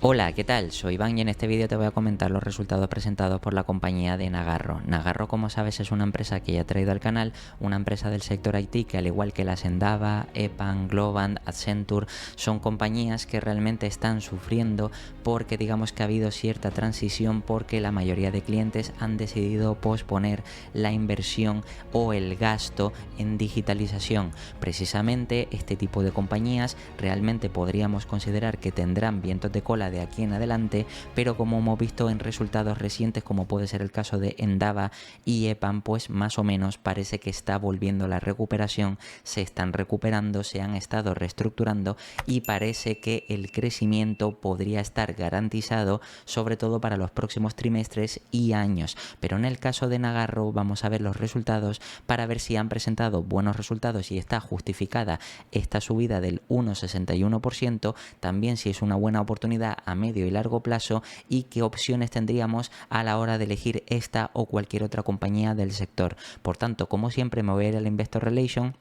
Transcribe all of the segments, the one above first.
Hola, ¿qué tal? Soy Iván y en este vídeo te voy a comentar los resultados presentados por la compañía de Nagarro. Nagarro, como sabes, es una empresa que ya he traído al canal, una empresa del sector IT que, al igual que las Endava, EPAM, Globant, Accenture, son compañías que realmente están sufriendo porque digamos que ha habido cierta transición, porque la mayoría de clientes han decidido posponer la inversión o el gasto en digitalización. Precisamente este tipo de compañías realmente podríamos considerar que tendrán vientos de cola de aquí en adelante, pero como hemos visto en resultados recientes, como puede ser el caso de Endava y EPAM, pues más o menos parece que está volviendo la recuperación, se están recuperando, se han estado reestructurando y parece que el crecimiento podría estar garantizado, sobre todo para los próximos trimestres y años. Pero en el caso de Nagarro vamos a ver los resultados para ver si han presentado buenos resultados y está justificada esta subida del 1,61%, también si es una buena oportunidad a medio y largo plazo y qué opciones tendríamos a la hora de elegir esta o cualquier otra compañía del sector. Por tanto, como siempre, me voy a ir al Investor Relation,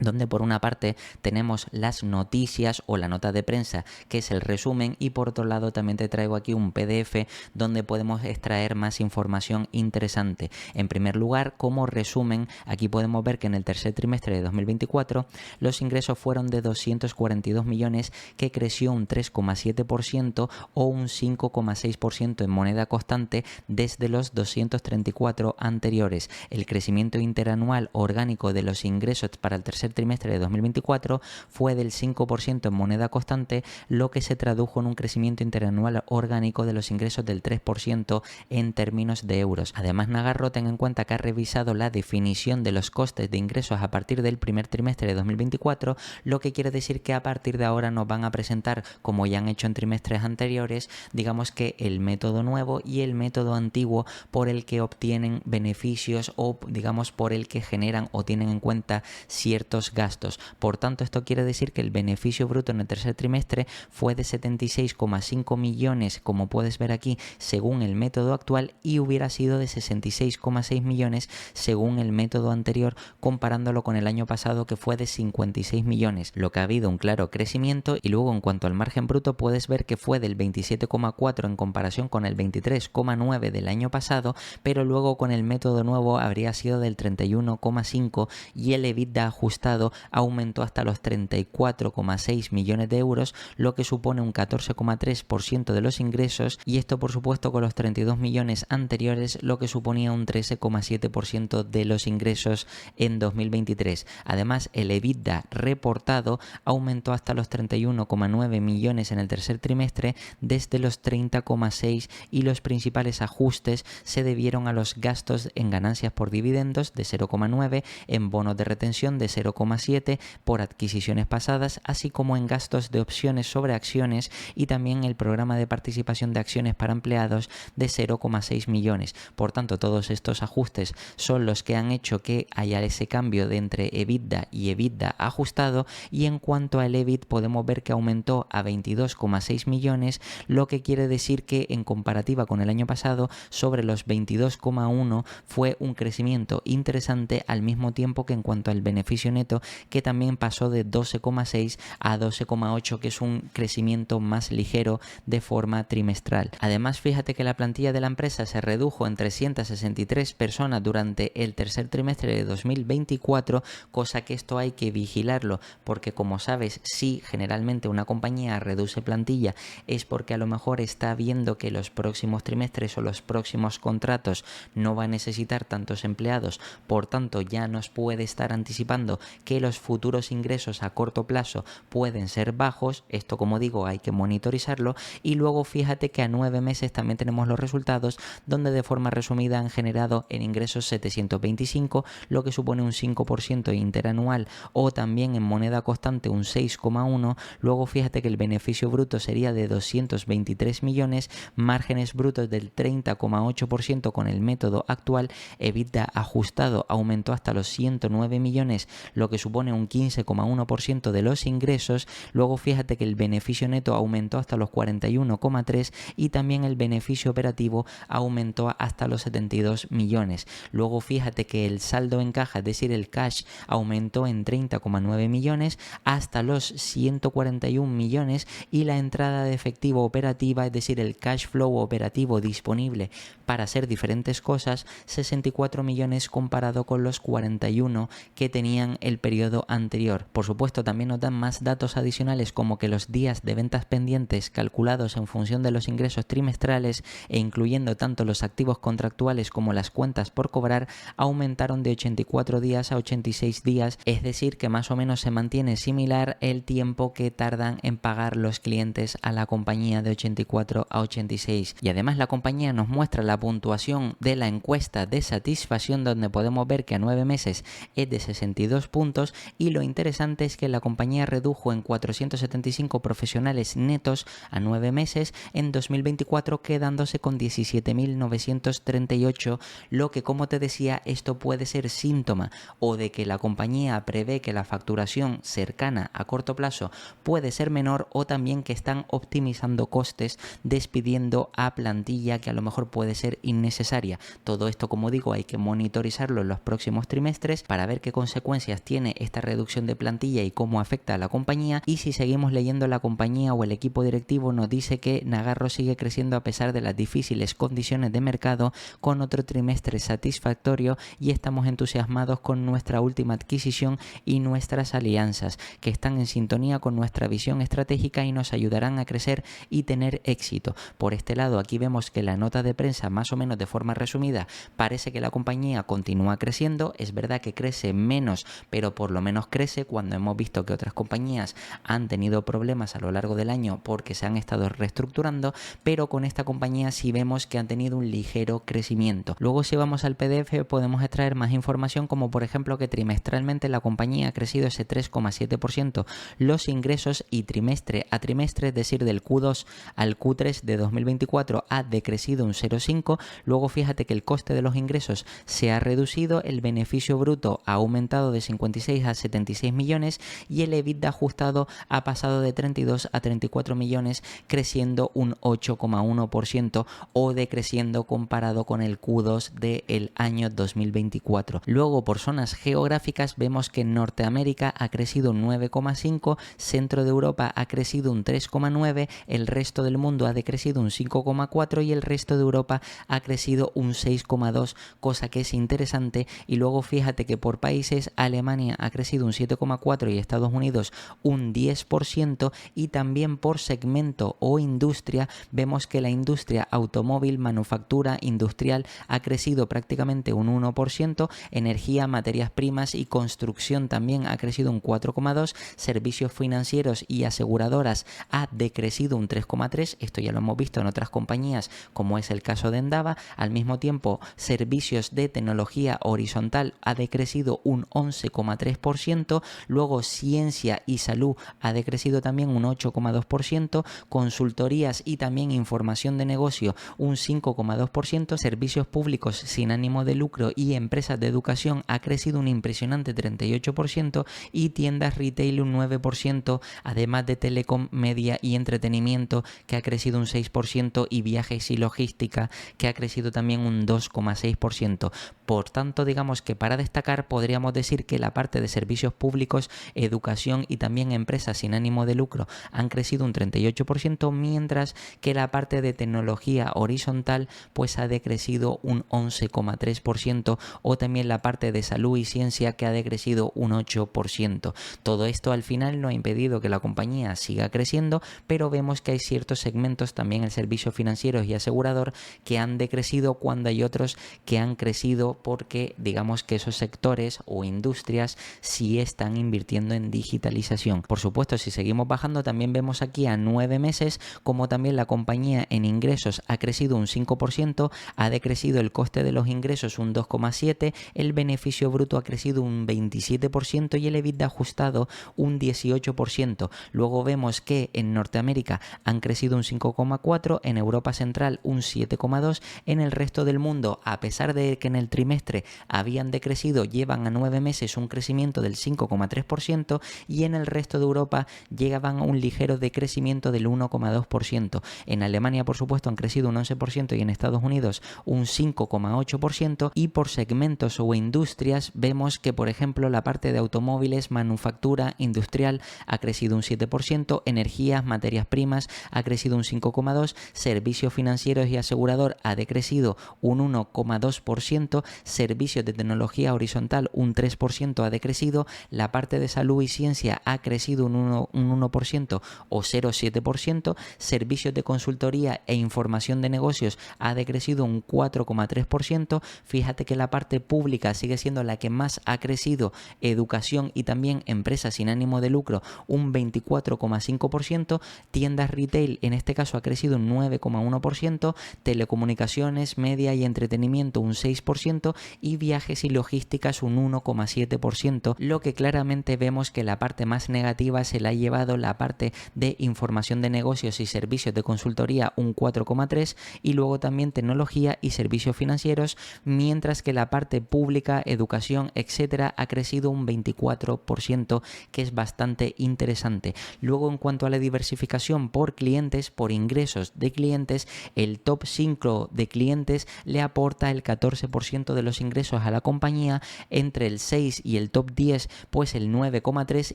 donde por una parte tenemos las noticias o la nota de prensa, que es el resumen, y por otro lado también te traigo aquí un PDF donde podemos extraer más información interesante. En primer lugar, como resumen, aquí podemos ver que en el tercer trimestre de 2024 los ingresos fueron de 242 millones, que creció un 3,7% o un 5,6% en moneda constante desde los 234 anteriores. El crecimiento interanual orgánico de los ingresos para el tercer trimestre de 2024 fue del 5% en moneda constante, lo que se tradujo en un crecimiento interanual orgánico de los ingresos del 3% en términos de euros. Además, Nagarro, ten en cuenta que ha revisado la definición de los costes de ingresos a partir del primer trimestre de 2024, lo que quiere decir que a partir de ahora nos van a presentar, como ya han hecho en trimestres anteriores, digamos que el método nuevo y el método antiguo por el que obtienen beneficios o digamos por el que generan o tienen en cuenta ciertos gastos. Por tanto, esto quiere decir que el beneficio bruto en el tercer trimestre fue de 76,5 millones, como puedes ver aquí, según el método actual, y hubiera sido de 66,6 millones según el método anterior, comparándolo con el año pasado, que fue de 56 millones, lo que ha habido un claro crecimiento. Y luego, en cuanto al margen bruto, puedes ver que fue del 27,4 en comparación con el 23,9 del año pasado, pero luego con el método nuevo habría sido del 31,5 y el EBITDA ajustado aumentó hasta los 34,6 millones de euros, lo que supone un 14,3% de los ingresos, y esto por supuesto con los 32 millones anteriores, lo que suponía un 13,7% de los ingresos en 2023. Además, el EBITDA reportado aumentó hasta los 31,9 millones en el tercer trimestre desde los 30,6, y los principales ajustes se debieron a los gastos en ganancias por dividendos de 0,9, en bonos de retención de 0,7 por adquisiciones pasadas, así como en gastos de opciones sobre acciones y también el programa de participación de acciones para empleados de 0,6 millones. Por tanto, todos estos ajustes son los que han hecho que haya ese cambio de entre EBITDA y EBITDA ajustado, y en cuanto al EBIT podemos ver que aumentó a 22,6 millones, lo que quiere decir que en comparativa con el año pasado, sobre los 22,1 fue un crecimiento interesante, al mismo tiempo que en cuanto al beneficio neto, que también pasó de 12,6 a 12,8, que es un crecimiento más ligero de forma trimestral. Además, fíjate que la plantilla de la empresa se redujo en 363 personas durante el tercer trimestre de 2024, cosa que esto hay que vigilarlo, porque como sabes, si generalmente una compañía reduce plantilla es porque a lo mejor está viendo que los próximos trimestres o los próximos contratos no va a necesitar tantos empleados, por tanto ya nos puede estar anticipando que los futuros ingresos a corto plazo pueden ser bajos. Esto, como digo, hay que monitorizarlo. Y luego fíjate que a 9 meses también tenemos los resultados, donde de forma resumida han generado en ingresos 725, lo que supone un 5% interanual, o también en moneda constante un 6,1. Luego fíjate que el beneficio bruto sería de 223 millones, márgenes brutos del 30,8% con el método actual, EBITDA ajustado aumentó hasta los 109 millones, lo lo que supone un 15,1% de los ingresos. Luego fíjate que el beneficio neto aumentó hasta los 41,3 y también el beneficio operativo aumentó hasta los 72 millones. Luego fíjate que el saldo en caja, es decir, el cash, aumentó en 30,9 millones hasta los 141 millones y la entrada de efectivo operativa, es decir, el cash flow operativo disponible para hacer diferentes cosas, 64 millones comparado con los 41 que tenían el periodo anterior. Por supuesto, también nos dan más datos adicionales como que los días de ventas pendientes calculados en función de los ingresos trimestrales e incluyendo tanto los activos contractuales como las cuentas por cobrar aumentaron de 84 días a 86 días, es decir que más o menos se mantiene similar el tiempo que tardan en pagar los clientes a la compañía, de 84 a 86. Y además la compañía nos muestra la puntuación de la encuesta de satisfacción, donde podemos ver que a 9 meses es de 62 puntos y lo interesante es que la compañía redujo en 475 profesionales netos a 9 meses en 2024, quedándose con 17.938, lo que, como te decía, esto puede ser síntoma o de que la compañía prevé que la facturación cercana a corto plazo puede ser menor, o también que están optimizando costes despidiendo a plantilla que a lo mejor puede ser innecesaria. Todo esto, como digo, hay que monitorizarlo en los próximos trimestres para ver qué consecuencias tiene esta reducción de plantilla y cómo afecta a la compañía. Y si seguimos leyendo, la compañía o el equipo directivo nos dice que Nagarro sigue creciendo a pesar de las difíciles condiciones de mercado, con otro trimestre satisfactorio, y estamos entusiasmados con nuestra última adquisición y nuestras alianzas, que están en sintonía con nuestra visión estratégica y nos ayudarán a crecer y tener éxito. Por este lado, aquí vemos que la nota de prensa, más o menos de forma resumida, parece que la compañía continúa creciendo. Es verdad que crece menos, pero por lo menos crece, cuando hemos visto que otras compañías han tenido problemas a lo largo del año porque se han estado reestructurando, pero con esta compañía sí vemos que han tenido un ligero crecimiento. Luego, si vamos al PDF, podemos extraer más información, como por ejemplo que trimestralmente la compañía ha crecido ese 3,7% los ingresos, y trimestre a trimestre, es decir, del Q2 al Q3 de 2024 ha decrecido un 0,5. Luego fíjate que el coste de los ingresos se ha reducido, el beneficio bruto ha aumentado de 56 a 76 millones y el EBITDA ajustado ha pasado de 32 a 34 millones, creciendo un 8,1% o decreciendo comparado con el Q2 del año 2024. Luego, por zonas geográficas, vemos que en Norteamérica ha crecido un 9,5, Centro de Europa ha crecido un 3,9, el resto del mundo ha decrecido un 5,4 y el resto de Europa ha crecido un 6,2, cosa que es interesante. Y luego fíjate que por países, Alemania ha crecido un 7,4 y Estados Unidos un 10%, y también por segmento o industria vemos que la industria automóvil, manufactura, industrial ha crecido prácticamente un 1%, energía, materias primas y construcción también ha crecido un 4,2, servicios financieros y aseguradoras ha decrecido un 3,3, esto ya lo hemos visto en otras compañías como es el caso de Endava. Al mismo tiempo, servicios de tecnología horizontal ha decrecido un 11,3%, luego ciencia y salud ha decrecido también un 8,2%, consultorías y también información de negocio un 5,2%, servicios públicos sin ánimo de lucro y empresas de educación ha crecido un impresionante 38% y tiendas retail un 9%, además de telecom, media y entretenimiento que ha crecido un 6% y viajes y logística que ha crecido también un 2,6%. Por tanto, digamos que para destacar podríamos decir que la parte de servicios públicos, educación y también empresas sin ánimo de lucro han crecido un 38%, mientras que la parte de tecnología horizontal pues ha decrecido un 11,3%, o también la parte de salud y ciencia que ha decrecido un 8%. Todo esto al final no ha impedido que la compañía siga creciendo, pero vemos que hay ciertos segmentos, también el servicio financiero y asegurador, que han decrecido, cuando hay otros que han crecido porque digamos que esos sectores o industrias sí están invirtiendo en digitalización. Por supuesto, si seguimos bajando, también vemos aquí a 9 meses como también la compañía en ingresos ha crecido un 5%, ha decrecido el coste de los ingresos un 2,7%, el beneficio bruto ha crecido un 27% y el EBITDA ajustado un 18%. Luego vemos que en Norteamérica han crecido un 5,4%, en Europa Central un 7,2%, en el resto del mundo, a pesar de que en el trimestre habían decrecido, llevan a 9 meses un crecimiento del 5,3% y en el resto de Europa llegaban a un ligero decrecimiento del 1,2%. En Alemania, por supuesto, han crecido un 11% y en Estados Unidos un 5,8%, y por segmentos o industrias vemos que, por ejemplo, la parte de automóviles, manufactura, industrial ha crecido un 7%, energías, materias primas ha crecido un 5,2%, servicios financieros y asegurador ha decrecido un 1,2%, servicios de tecnología horizontal un 3% ha decrecido, la parte de salud y ciencia ha crecido un 1% o 0,7%, servicios de consultoría e información de negocios ha decrecido un 4,3%, fíjate que la parte pública sigue siendo la que más ha crecido, educación y también empresas sin ánimo de lucro un 24,5%, tiendas retail en este caso ha crecido un 9,1%, telecomunicaciones, media y entretenimiento un 6% y viajes y logísticas un 1,7%, lo que claramente vemos que la parte más negativa se la ha llevado la parte de información de negocios y servicios de consultoría un 4,3% y luego también tecnología y servicios financieros, mientras que la parte pública, educación, etcétera, ha crecido un 24%, que es bastante interesante. Luego, en cuanto a la diversificación por clientes, por ingresos de clientes, el top 5 de clientes le aporta el 14% de los ingresos a la compañía, entre el 6 y el top 10 pues el 9,3%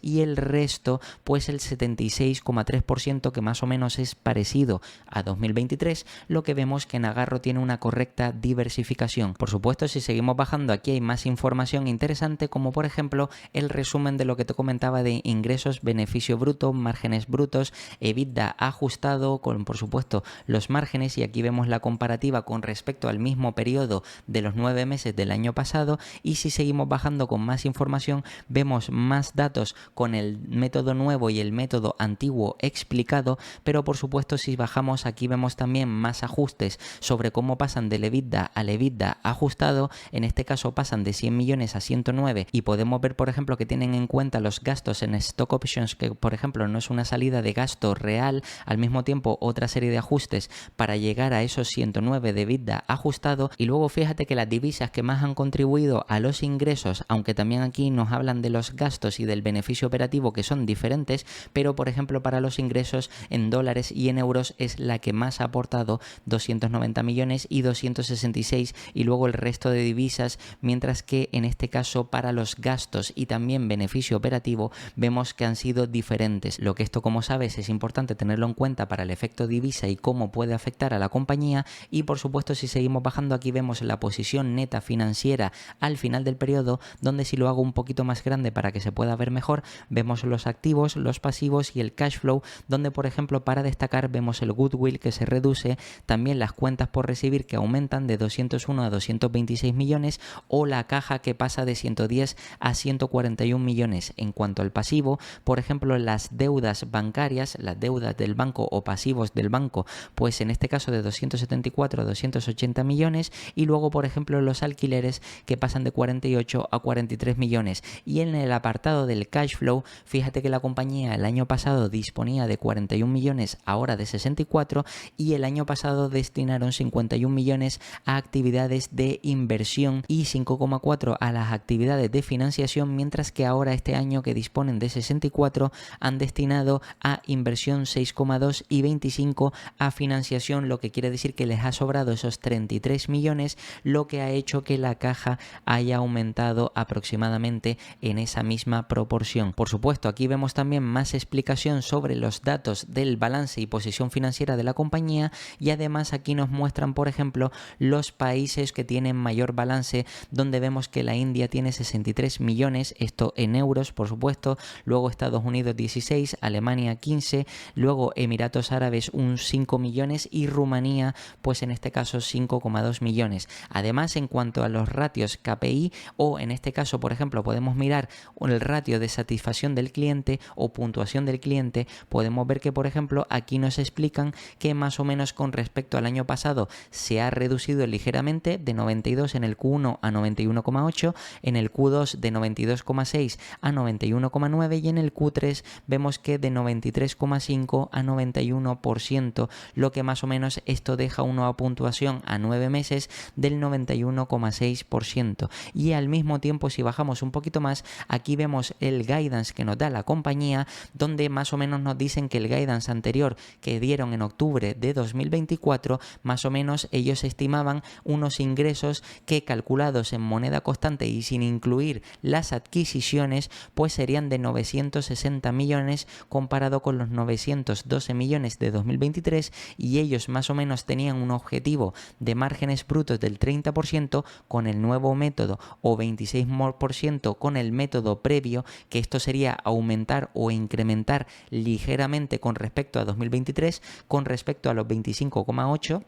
y el resto pues el 76,3%, que más o menos es parecido a 2023, lo que vemos que Nagarro tiene una correcta diversificación. Por supuesto, si seguimos bajando, aquí hay más información interesante, como por ejemplo el resumen de lo que te comentaba de ingresos, beneficio bruto, márgenes brutos, EBITDA ajustado, con por supuesto los márgenes, y aquí vemos la comparativa con respecto al mismo periodo de los 9 meses del año pasado. Y si seguimos bajando con más información, vemos más datos con el método nuevo y el método antiguo explicado, pero por supuesto si bajamos aquí vemos también más ajustes sobre cómo pasan del EBITDA al EBITDA ajustado. En este caso pasan de 100 millones a 109 y podemos ver, por ejemplo, que tienen en cuenta los gastos en stock options, que por ejemplo no es una salida de gasto real, al mismo tiempo otra serie de ajustes para llegar a esos 109 de EBITDA ajustado. Y luego fíjate que las divisas que más han contribuido a los ingresos, aunque también aquí nos hablan de los gastos y del beneficio operativo que son diferentes, pero por ejemplo para los ingresos en dólares y en euros es la que más ha aportado, 290 millones y 266, y luego el resto de divisas, mientras que en este caso para los gastos y también beneficio operativo vemos que han sido diferentes. Lo que esto, como sabes, es importante tenerlo en cuenta para el efecto divisa y cómo puede afectar a la compañía. Y por supuesto, si seguimos bajando, aquí vemos la posición neta financiera al final del periodo, donde si lo hago un poquito más grande para que se pueda ver mejor, vemos los activos, los pasivos y el cash flow, donde por ejemplo para destacar vemos el goodwill que se reduce, también las cuentas por recibir que aumentan de 201 a 226 millones, o la caja que pasa de 110 a 141 millones. En cuanto al pasivo, por ejemplo las deudas bancarias, las deudas del banco o pasivos del banco, pues en este caso de 274 a 280 millones, y luego por ejemplo los alquileres que pasan de 48 a 43 millones. Y en el apartado del cash flow, fíjate que la compañía el año pasado disponía de 41 millones, ahora de 64, y el año pasado destinaron 51 millones a actividades de inversión y 5,4 a las actividades de financiación, mientras que ahora este año, que disponen de 64, han destinado a inversión 6,2 y 25 a financiación, lo que quiere decir que les ha sobrado esos 33 millones, lo que ha hecho que la caja haya aumentado aproximadamente en esa misma proporción. Por supuesto, aquí vemos también más explicación sobre los datos del balance y posición financiera de la compañía, y además aquí nos muestran, por ejemplo, los países que tienen mayor balance, donde vemos que la India tiene 63 millones, esto en euros por supuesto, luego Estados Unidos 16, Alemania 15, luego Emiratos Árabes un 5 millones y Rumanía pues en este caso 5,2 millones. Además, en cuanto a los ratios KPI, o en este caso por ejemplo podemos mirar el ratio de satisfacción del cliente o puntuación del cliente, podemos ver que por ejemplo aquí nos explican que más o menos con respecto al año pasado se ha reducido ligeramente de 92 en el Q1 a 91,8, en el Q2 de 92,6 a 91,9 y en el Q3 vemos que de 93,5 a 91%, lo que más o menos esto deja una puntuación a 9 meses del 91,6%. Y al mismo tiempo, si bajamos bajamos un poquito más, aquí vemos el guidance que nos da la compañía, donde más o menos nos dicen que el guidance anterior que dieron en octubre de 2024, más o menos ellos estimaban unos ingresos que, calculados en moneda constante y sin incluir las adquisiciones, pues serían de 960 millones comparado con los 912 millones de 2023, y ellos más o menos tenían un objetivo de márgenes brutos del 30% con el nuevo método o 26% con el método previo, que esto sería aumentar o incrementar ligeramente con respecto a 2023, con respecto a los 25,8.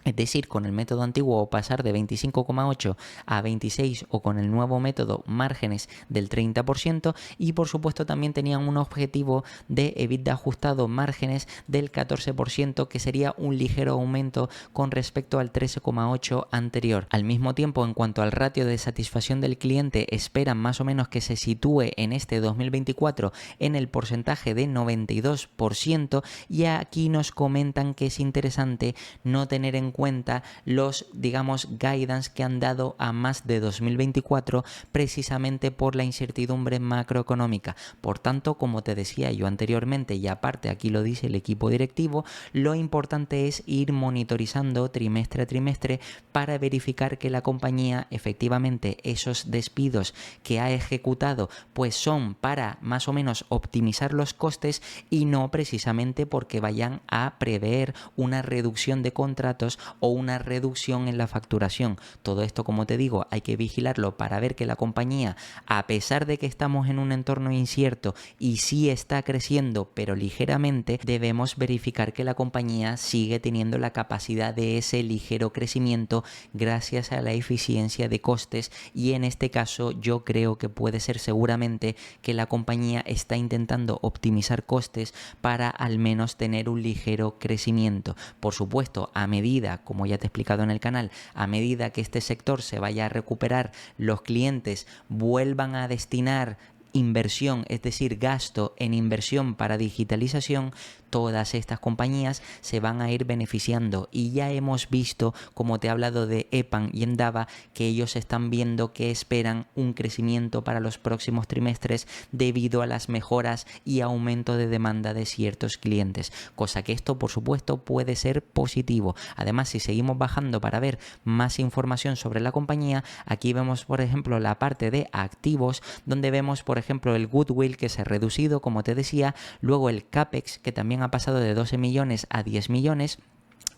Es decir, con el método antiguo pasar de 25,8 a 26, o con el nuevo método márgenes del 30%, y por supuesto también tenían un objetivo de EBITDA ajustado márgenes del 14%, que sería un ligero aumento con respecto al 13,8 anterior. Al mismo tiempo, en cuanto al ratio de satisfacción del cliente, esperan más o menos que se sitúe en este 2024 en el porcentaje de 92%, y aquí nos comentan que es interesante no tener en cuenta los, digamos, guidance que han dado a más de 2024, precisamente por la incertidumbre macroeconómica. Por tanto, como te decía yo anteriormente, y aparte aquí lo dice el equipo directivo, lo importante es ir monitorizando trimestre a trimestre para verificar que la compañía, efectivamente, esos despidos que ha ejecutado pues son para más o menos optimizar los costes, y no precisamente porque vayan a prever una reducción de contratos o una reducción en la facturación. Todo esto, como te digo, hay que vigilarlo para ver que la compañía, a pesar de que estamos en un entorno incierto y sí está creciendo pero ligeramente, debemos verificar que la compañía sigue teniendo la capacidad de ese ligero crecimiento gracias a la eficiencia de costes, y en este caso yo creo que puede ser seguramente que la compañía está intentando optimizar costes para al menos tener un ligero crecimiento. Por supuesto, a medida, como ya te he explicado en el canal, a medida que este sector se vaya a recuperar, los clientes vuelvan a destinar inversión, es decir, gasto en inversión para digitalización, todas estas compañías se van a ir beneficiando. Y ya hemos visto, como te he hablado de EPAM y Endava, que ellos están viendo que esperan un crecimiento para los próximos trimestres debido a las mejoras y aumento de demanda de ciertos clientes, cosa que esto por supuesto puede ser positivo. Además, si seguimos bajando para ver más información sobre la compañía, aquí vemos por ejemplo la parte de activos, donde vemos por ejemplo el goodwill, que se ha reducido, como te decía, luego el CAPEX, que también ha pasado de 12 millones a 10 millones.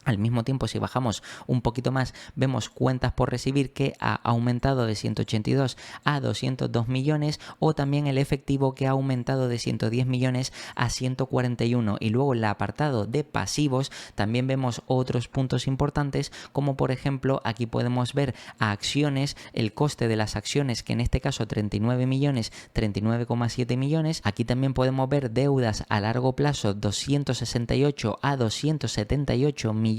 Al mismo tiempo, si bajamos un poquito más, vemos cuentas por recibir, que ha aumentado de 182 a 202 millones, o también el efectivo, que ha aumentado de 110 millones a 141. Y luego el apartado de pasivos también vemos otros puntos importantes, como por ejemplo aquí podemos ver a acciones, el coste de las acciones, que en este caso 39 millones, 39,7 millones. Aquí también podemos ver deudas a largo plazo, 268 a 278 millones.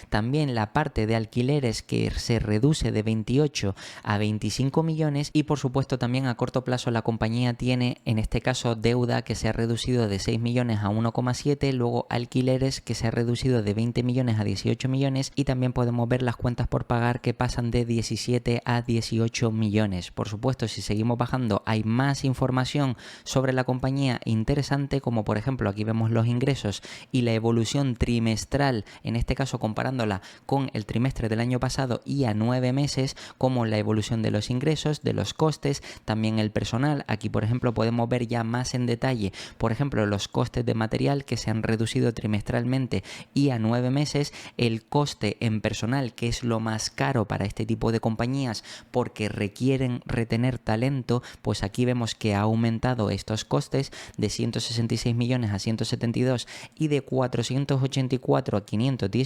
También la parte de alquileres, que se reduce de 28 a 25 millones, y por supuesto también a corto plazo la compañía tiene en este caso deuda, que se ha reducido de 6 millones a 1,7, luego alquileres, que se ha reducido de 20 millones a 18 millones, y también podemos ver las cuentas por pagar, que pasan de 17 a 18 millones. Por supuesto, si seguimos bajando hay más información sobre la compañía interesante, como por ejemplo aquí vemos los ingresos y la evolución trimestral, en este caso comparándola con el trimestre del año pasado y a 9 meses, como la evolución de los ingresos, de los costes, también el personal. Aquí por ejemplo podemos ver ya más en detalle, por ejemplo, los costes de material, que se han reducido trimestralmente y a 9 meses, el coste en personal, que es lo más caro para este tipo de compañías porque requieren retener talento, pues aquí vemos que ha aumentado estos costes de 166 millones a 172 y de 484 a 519.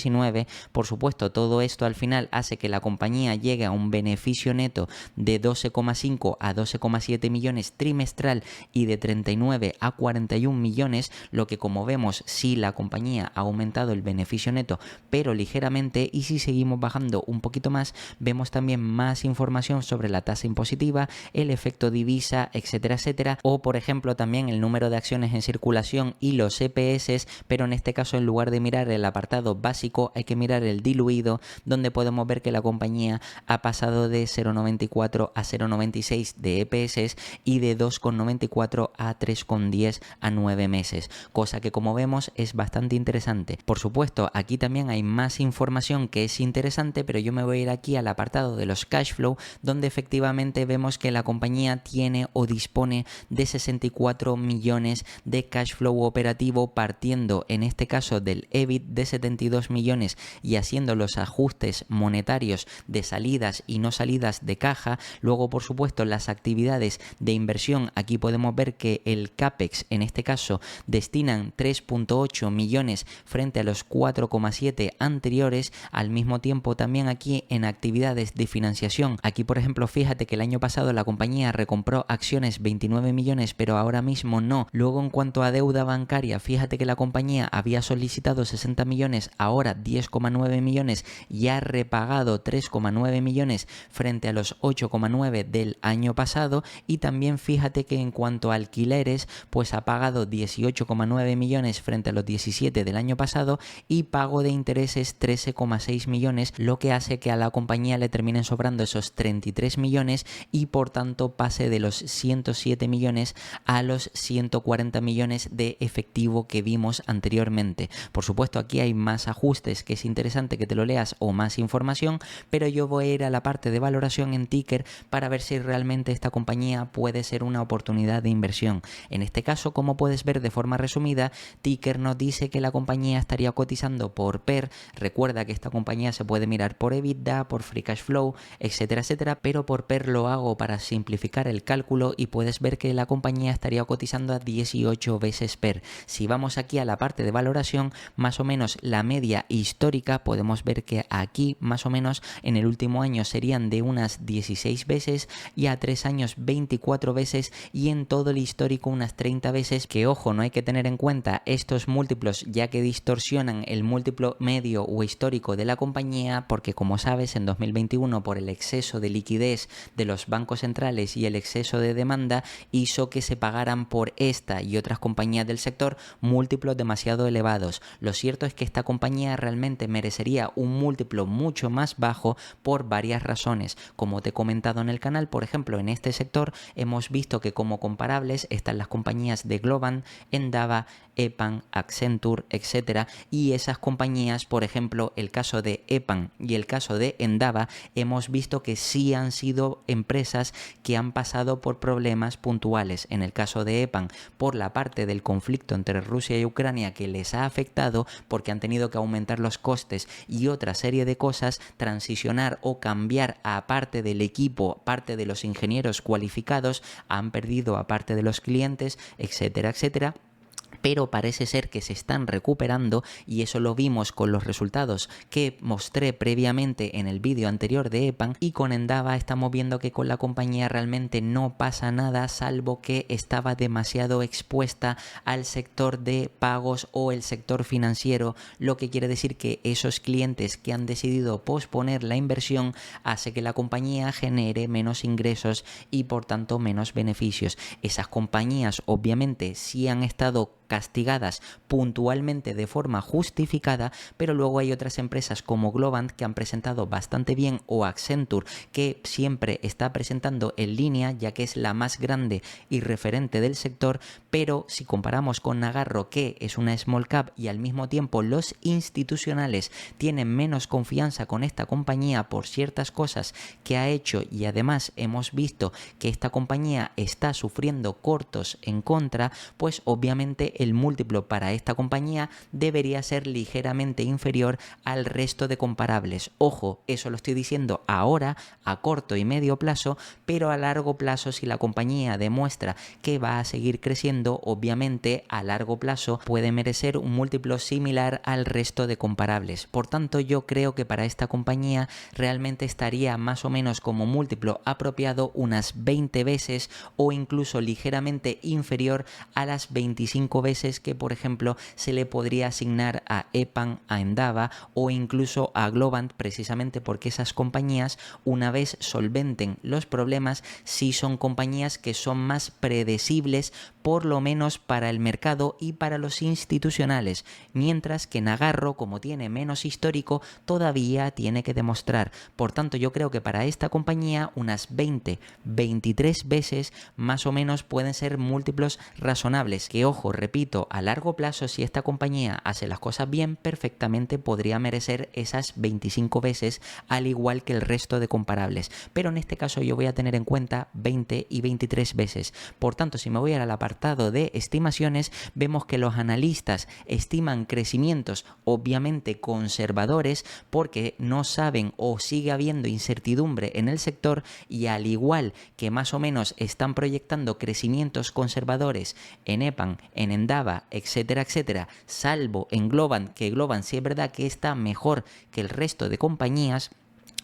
Por supuesto, todo esto al final hace que la compañía llegue a un beneficio neto de 12,5 a 12,7 millones trimestral y de 39 a 41 millones, lo que, como vemos, sí, la compañía ha aumentado el beneficio neto, pero ligeramente. Y si seguimos bajando un poquito más, vemos también más información sobre la tasa impositiva, el efecto divisa, etcétera, etcétera, o por ejemplo también el número de acciones en circulación y los EPS, pero en este caso, en lugar de mirar el apartado básico básico, hay que mirar el diluido, donde podemos ver que la compañía ha pasado de 0,94 a 0,96 de EPS y de 2,94 a 3,10 a 9 meses, cosa que como vemos es bastante interesante. Por supuesto, aquí también hay más información que es interesante, pero yo me voy a ir aquí al apartado de los cash flow, donde efectivamente vemos que la compañía tiene o dispone de 64 millones de cash flow operativo, partiendo en este caso del EBIT de 72 millones y haciendo los ajustes monetarios de salidas y no salidas de caja. Luego, por supuesto, las actividades de inversión, aquí podemos ver que el CAPEX en este caso destinan 3,8 millones frente a los 4,7 anteriores. Al mismo tiempo también aquí en actividades de financiación, aquí por ejemplo fíjate que el año pasado la compañía recompró acciones 29 millones, pero ahora mismo no. Luego en cuanto a deuda bancaria, fíjate que la compañía había solicitado 60 millones, ahora 10,9 millones y ha repagado 3,9 millones frente a los 8,9 del año pasado. Y también fíjate que en cuanto a alquileres, pues ha pagado 18,9 millones frente a los 17 del año pasado y pago de intereses 13,6 millones, lo que hace que a la compañía le terminen sobrando esos 33 millones y por tanto pase de los 107 millones a los 140 millones de efectivo que vimos anteriormente. Por supuesto, aquí hay más ajustes que es interesante que te lo leas o más información, pero yo voy a ir a la parte de valoración en Ticker para ver si realmente esta compañía puede ser una oportunidad de inversión. En este caso, como puedes ver de forma resumida, Ticker nos dice que la compañía estaría cotizando por PER. Recuerda que esta compañía se puede mirar por EBITDA, por Free Cash Flow, etcétera, etcétera, pero por PER lo hago para simplificar el cálculo y puedes ver que la compañía estaría cotizando a 18 veces PER. Si vamos aquí a la parte de valoración, más o menos la media histórica, podemos ver que aquí más o menos en el último año serían de unas 16 veces y a 3 años 24 veces y en todo el histórico unas 30 veces, que ojo, no hay que tener en cuenta estos múltiplos ya que distorsionan el múltiplo medio o histórico de la compañía, porque como sabes en 2021 por el exceso de liquidez de los bancos centrales y el exceso de demanda hizo que se pagaran por esta y otras compañías del sector múltiplos demasiado elevados. Lo cierto es que esta compañía realmente merecería un múltiplo mucho más bajo por varias razones. Como te he comentado en el canal, por ejemplo, en este sector hemos visto que como comparables están las compañías de Globant, Endava, EPAM, Accenture, etcétera, y esas compañías, por ejemplo, el caso de EPAM y el caso de Endava, hemos visto que sí han sido empresas que han pasado por problemas puntuales. En el caso de EPAM, por la parte del conflicto entre Rusia y Ucrania que les ha afectado porque han tenido que aumentar los costes y otra serie de cosas, transicionar o cambiar a parte del equipo, parte de los ingenieros cualificados, han perdido a parte de los clientes, etcétera, etcétera. Pero parece ser que se están recuperando y eso lo vimos con los resultados que mostré previamente en el vídeo anterior de EPAM, y con Endava estamos viendo que con la compañía realmente no pasa nada salvo que estaba demasiado expuesta al sector de pagos o el sector financiero, lo que quiere decir que esos clientes que han decidido posponer la inversión hace que la compañía genere menos ingresos y por tanto menos beneficios. Esas compañías obviamente sí han estado castigadas puntualmente de forma justificada, pero luego hay otras empresas como Globant que han presentado bastante bien, o Accenture que siempre está presentando en línea ya que es la más grande y referente del sector. Pero si comparamos con Nagarro, que es una small cap y al mismo tiempo los institucionales tienen menos confianza con esta compañía por ciertas cosas que ha hecho, y además hemos visto que esta compañía está sufriendo cortos en contra, pues obviamente el múltiplo para esta compañía debería ser ligeramente inferior al resto de comparables. Ojo, eso lo estoy diciendo ahora a corto y medio plazo, pero a largo plazo, si la compañía demuestra que va a seguir creciendo, obviamente a largo plazo puede merecer un múltiplo similar al resto de comparables. Por tanto, yo creo que para esta compañía realmente estaría más o menos como múltiplo apropiado unas 20 veces o incluso ligeramente inferior a las 25 veces que, por ejemplo, se le podría asignar a EPAM, a Endava o incluso a Globant, precisamente porque esas compañías, una vez solventen los problemas, sí son compañías que son más predecibles, por lo menos para el mercado y para los institucionales, mientras que Nagarro, como tiene menos histórico, todavía tiene que demostrar. Por tanto, yo creo que para esta compañía unas 20-23 veces más o menos pueden ser múltiplos razonables, que ojo, repito, a largo plazo, si esta compañía hace las cosas bien, perfectamente podría merecer esas 25 veces, al igual que el resto de comparables, pero en este caso yo voy a tener en cuenta 20 y 23 veces. Por tanto, si me voy al apartado de estimaciones, vemos que los analistas estiman crecimientos obviamente conservadores porque no saben o sigue habiendo incertidumbre en el sector, y al igual que más o menos están proyectando crecimientos conservadores en EPAM, en Endava, etcétera, etcétera, salvo en Globant, que Globant sí es verdad que está mejor que el resto de compañías.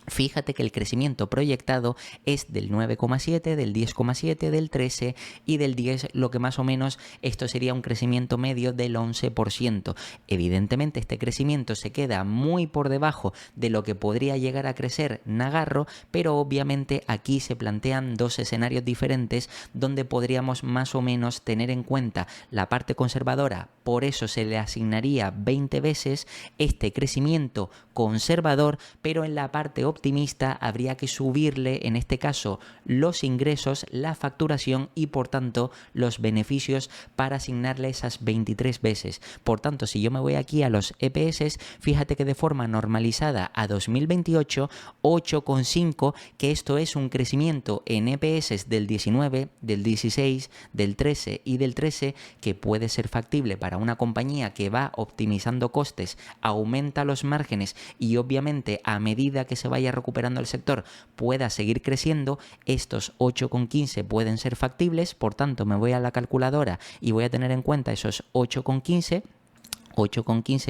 Fíjate que el crecimiento proyectado es del 9,7, del 10,7, del 13 y del 10, lo que más o menos esto sería un crecimiento medio del 11%. Evidentemente este crecimiento se queda muy por debajo de lo que podría llegar a crecer Nagarro, pero obviamente aquí se plantean dos escenarios diferentes donde podríamos más o menos tener en cuenta la parte conservadora, por eso se le asignaría 20 veces este crecimiento conservador, pero en la parte optimista habría que subirle, en este caso, los ingresos, la facturación y por tanto los beneficios para asignarle esas 23 veces. Por tanto, si yo me voy aquí a los EPS, fíjate que de forma normalizada a 2028, 8,5, que esto es un crecimiento en EPS del 19, del 16, del 13 y del 13, que puede ser factible para una compañía que va optimizando costes, aumenta los márgenes y obviamente a medida que se vaya recuperando el sector pueda seguir creciendo. Estos 8,15 pueden ser factibles, por tanto me voy a la calculadora y voy a tener en cuenta esos 8,15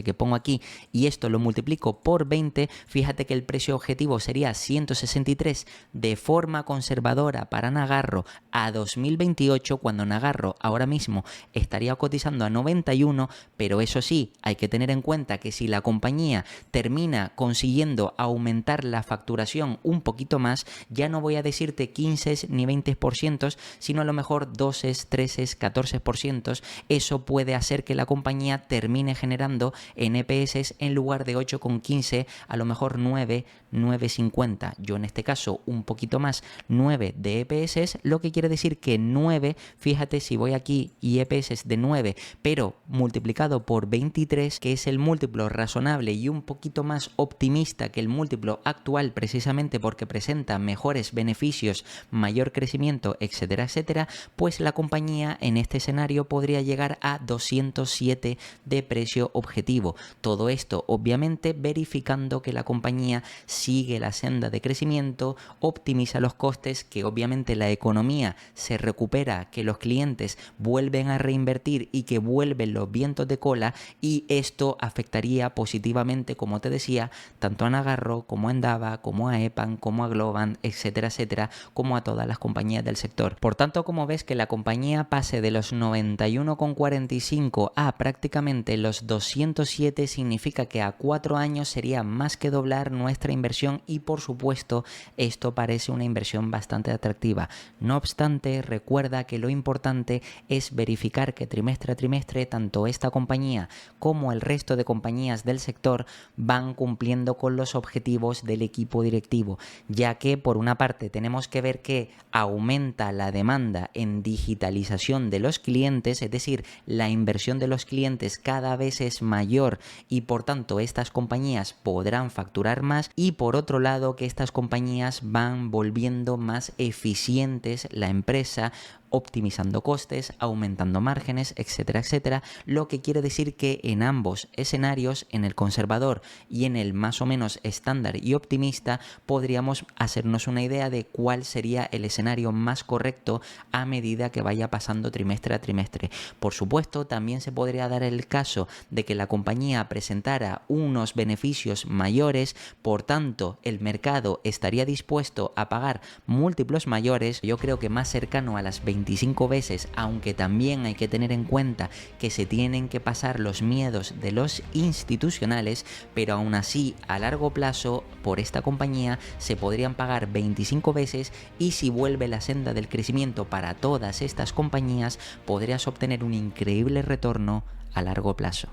que pongo aquí y esto lo multiplico por 20, fíjate que el precio objetivo sería 163 de forma conservadora para Nagarro a 2028, cuando Nagarro ahora mismo estaría cotizando a 91, pero eso sí, hay que tener en cuenta que si la compañía termina consiguiendo aumentar la facturación un poquito más, ya no voy a decirte 15 ni 20%, sino a lo mejor 12, 13, 14%, eso puede hacer que la compañía termine generando en EPS en lugar de 8,15, a lo mejor 9, 9,50. Yo en este caso un poquito más, 9 de EPS, lo que quiere decir que 9, fíjate si voy aquí y EPS de 9, pero multiplicado por 23, que es el múltiplo razonable y un poquito más optimista que el múltiplo actual, precisamente porque presenta mejores beneficios, mayor crecimiento, etcétera, etcétera, pues la compañía en este escenario podría llegar a 207 de precio objetivo. Todo esto obviamente verificando que la compañía sigue la senda de crecimiento, optimiza los costes, que obviamente la economía se recupera, que los clientes vuelven a reinvertir y que vuelven los vientos de cola, y esto afectaría positivamente, como te decía, tanto a Nagarro como a Endava, como a EPAM, como a Globant, etcétera, etcétera, como a todas las compañías del sector. Por tanto, como ves, que la compañía pase de los 91,45 a prácticamente los 207 significa que a 4 años sería más que doblar nuestra inversión, y por supuesto esto parece una inversión bastante atractiva. No obstante, recuerda que lo importante es verificar que trimestre a trimestre tanto esta compañía como el resto de compañías del sector van cumpliendo con los objetivos del equipo directivo, ya que por una parte tenemos que ver que aumenta la demanda en digitalización de los clientes, es decir, la inversión de los clientes cada vez es mayor y por tanto estas compañías podrán facturar más, y por otro lado que estas compañías van volviendo más eficientes la empresa, optimizando costes, aumentando márgenes, etcétera, etcétera, lo que quiere decir que en ambos escenarios, en el conservador y en el más o menos estándar y optimista, podríamos hacernos una idea de cuál sería el escenario más correcto a medida que vaya pasando trimestre a trimestre. Por supuesto, también se podría dar el caso de que la compañía presentara unos beneficios mayores, por tanto, el mercado estaría dispuesto a pagar múltiplos mayores, yo creo que más cercano a las 20 25 veces, aunque también hay que tener en cuenta que se tienen que pasar los miedos de los institucionales, pero aún así a largo plazo por esta compañía se podrían pagar 25 veces, y si vuelve la senda del crecimiento para todas estas compañías podrías obtener un increíble retorno a largo plazo.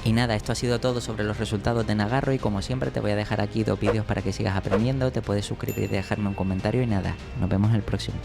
Y nada, esto ha sido todo sobre los resultados de Nagarro, y como siempre te voy a dejar aquí 2 vídeos para que sigas aprendiendo. Te puedes suscribir y dejarme un comentario, y nada, nos vemos en el próximo.